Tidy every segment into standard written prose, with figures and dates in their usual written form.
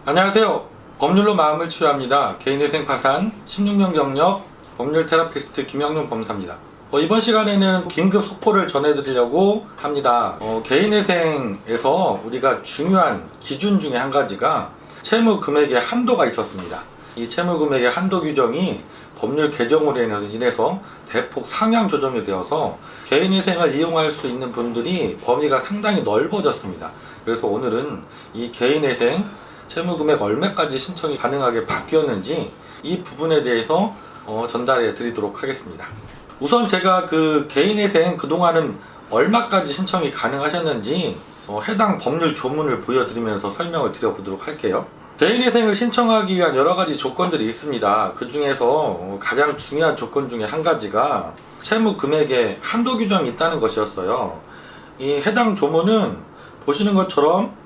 안녕하세요. 법률로 마음을 치유합니다. 개인회생 파산 16년 경력 법률 테라피스트 김영윤 법무사입니다. 이번 시간에는 긴급 속보를 전해드리려고 합니다. 개인회생에서 우리가 중요한 기준 중에 한 가지가 채무 금액의 한도가 있었습니다. 이 채무 금액의 한도 규정이 법률 개정으로 인해서 대폭 상향 조정이 되어서 개인회생을 이용할 수 있는 분들이 범위가 상당히 넓어졌습니다. 그래서 오늘은 이 개인회생 채무금액 얼마까지 신청이 가능하게 바뀌었는지 이 부분에 대해서 전달해 드리도록 하겠습니다. 우선 제가 그 개인회생 그동안은 얼마까지 신청이 가능하셨는지 해당 법률 조문을 보여드리면서 설명을 드려보도록 할게요. 개인회생을 신청하기 위한 여러 가지 조건들이 있습니다. 그 중에서 가장 중요한 조건 중에 한 가지가 채무 금액의 한도 규정이 있다는 것이었어요. 이 해당 조문은 보시는 것처럼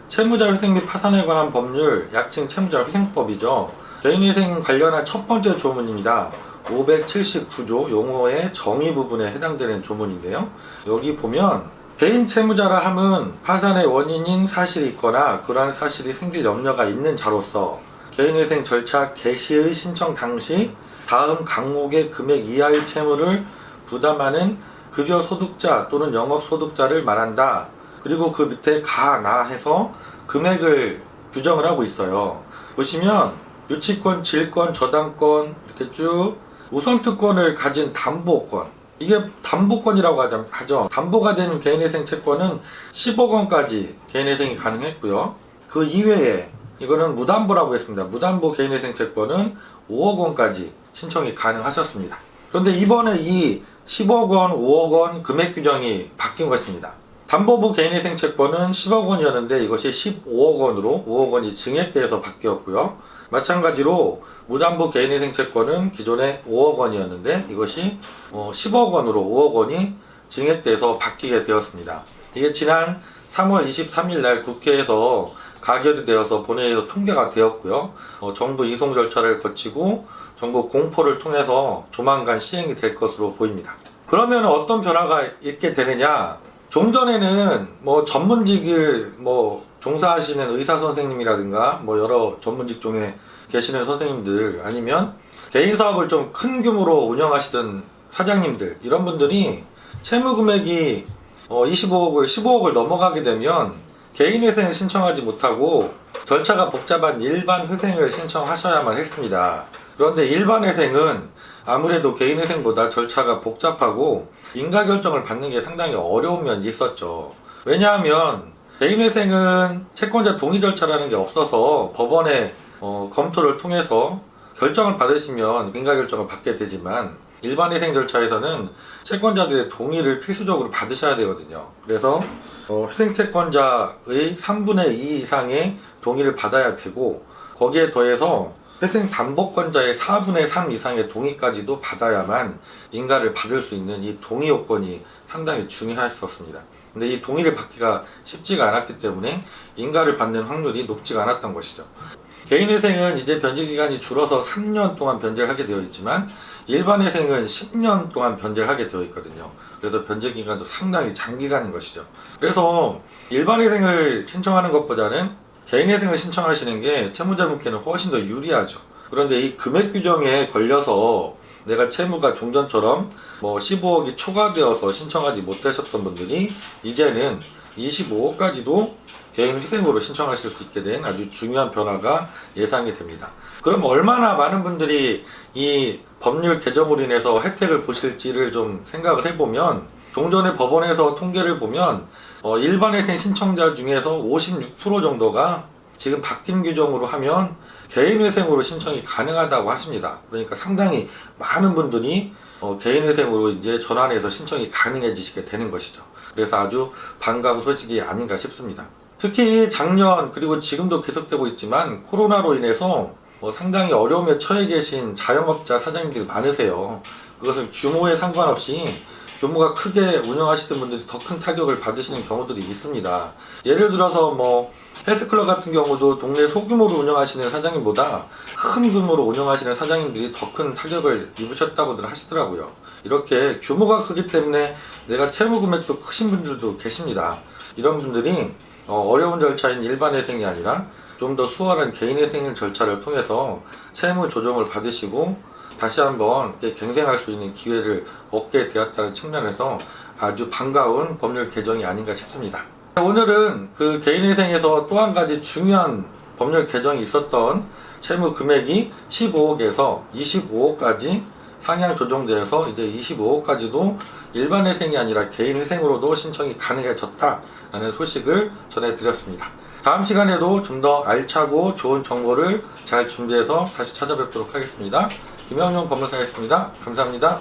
채무자 회생 및 파산에 관한 법률, 약칭 채무자 회생법이죠. 개인회생 관련한 첫 번째 조문입니다. 579조 용어의 정의 부분에 해당되는 조문인데요. 여기 보면 개인 채무자라 함은 파산의 원인인 사실이 있거나 그러한 사실이 생길 염려가 있는 자로서 개인회생 절차 개시의 신청 당시 다음 항목의 금액 이하의 채무를 부담하는 급여 소득자 또는 영업 소득자를 말한다. 그리고 그 밑에 가나 해서 금액을 규정을 하고 있어요. 보시면 유치권, 질권, 저당권 이렇게 쭉 우선특권을 가진 담보권, 이게 담보권이라고 하죠. 담보가 된 개인회생 채권은 10억 원까지 개인회생이 가능했고요. 그 이외에 이거는 무담보라고 했습니다. 무담보 개인회생 채권은 5억 원까지 신청이 가능하셨습니다. 그런데 이번에 이 10억 원, 5억 원 금액 규정이 바뀐 것입니다. 담보부 개인회생 채권은 10억 원이었는데 이것이 15억 원으로 5억 원이 증액돼서 바뀌었고요. 마찬가지로 무담보 개인회생 채권은 기존에 5억 원이었는데 이것이 10억 원으로 5억 원이 증액돼서 바뀌게 되었습니다. 이게 지난 3월 23일 날 국회에서 가결이 되어서 본회의에서 통과가 되었고요. 정부 이송 절차를 거치고 정부 공포를 통해서 조만간 시행이 될 것으로 보입니다. 그러면 어떤 변화가 있게 되느냐? 좀 전에는 전문직을 종사하시는 의사 선생님이라든가 여러 전문 직종에 계시는 선생님들 아니면 개인 사업을 좀 큰 규모로 운영하시던 사장님들 이런 분들이 채무 금액이 25억을 15억을 넘어가게 되면 개인 회생을 신청하지 못하고 절차가 복잡한 일반 회생을 신청하셔야만 했습니다. 그런데 일반 회생은 아무래도 개인 회생보다 절차가 복잡하고 인가 결정을 받는 게 상당히 어려운 면이 있었죠. 왜냐하면 개인 회생은 채권자 동의 절차라는 게 없어서 법원의 검토를 통해서 결정을 받으시면 인가 결정을 받게 되지만 일반 회생 절차에서는 채권자들의 동의를 필수적으로 받으셔야 되거든요. 그래서 회생 채권자의 3분의 2 이상의 동의를 받아야 되고 거기에 더해서 회생 담보권자의 4분의 3 이상의 동의까지도 받아야만 인가를 받을 수 있는 이 동의 요건이 상당히 중요했었습니다. 근데 이 동의를 받기가 쉽지가 않았기 때문에 인가를 받는 확률이 높지가 않았던 것이죠. 개인회생은 이제 변제기간이 줄어서 3년 동안 변제를 하게 되어 있지만 일반회생은 10년 동안 변제를 하게 되어 있거든요. 그래서 변제기간도 상당히 장기간인 것이죠. 그래서 일반회생을 신청하는 것보다는 개인회생을 신청하시는 게 채무자분께는 훨씬 더 유리하죠. 그런데 이 금액 규정에 걸려서 내가 채무가 종전처럼 15억이 초과되어서 신청하지 못하셨던 분들이 이제는 25억까지도 개인회생으로 신청하실 수 있게 된 아주 중요한 변화가 예상이 됩니다. 그럼 얼마나 많은 분들이 이 법률 개정으로 인해서 혜택을 보실지를 좀 생각을 해보면 종전의 법원에서 통계를 보면 일반회생 신청자 중에서 56% 정도가 지금 바뀐 규정으로 하면 개인회생으로 신청이 가능하다고 하십니다. 그러니까 상당히 많은 분들이 개인회생으로 이제 전환해서 신청이 가능해지시게 되는 것이죠. 그래서 아주 반가운 소식이 아닌가 싶습니다. 특히 작년 그리고 지금도 계속되고 있지만 코로나로 인해서 상당히 어려움에 처해 계신 자영업자 사장님들이 많으세요. 그것은 규모에 상관없이 규모가 크게 운영하시던 분들이 더 큰 타격을 받으시는 경우들이 있습니다. 예를 들어서 헬스클럽 같은 경우도 동네 소규모로 운영하시는 사장님보다 큰 규모로 운영하시는 사장님들이 더 큰 타격을 입으셨다고들 하시더라고요. 이렇게 규모가 크기 때문에 내가 채무 금액도 크신 분들도 계십니다. 이런 분들이 어려운 절차인 일반 회생이 아니라 좀 더 수월한 개인회생 절차를 통해서 채무 조정을 받으시고 다시 한번 갱생할 수 있는 기회를 얻게 되었다는 측면에서 아주 반가운 법률 개정이 아닌가 싶습니다. 오늘은 그 개인회생에서 또 한 가지 중요한 법률 개정이 있었던 채무 금액이 15억에서 25억까지 상향 조정되어서 이제 25억까지도 일반 회생이 아니라 개인 회생으로도 신청이 가능해졌다라는 소식을 전해드렸습니다. 다음 시간에도 좀 더 알차고 좋은 정보를 잘 준비해서 다시 찾아뵙도록 하겠습니다. 김영용 법무사였습니다. 감사합니다.